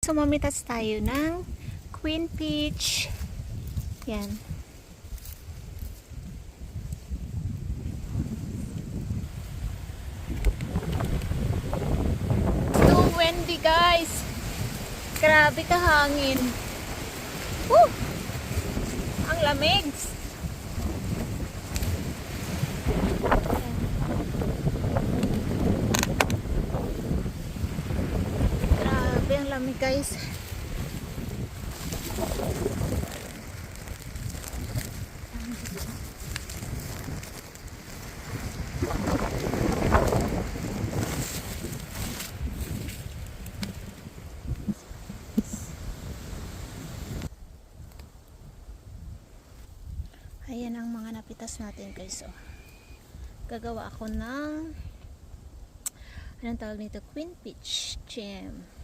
So, mamitas tayo ng Queen Peach. Yan. So windy, guys. Grabe kahangin. Woo! Ang lamig. Grabe ang lamig, guys. Ayan ang mga napitas natin, guys. So, gagawa ako ng anong tawag nito? Queen Peach jam.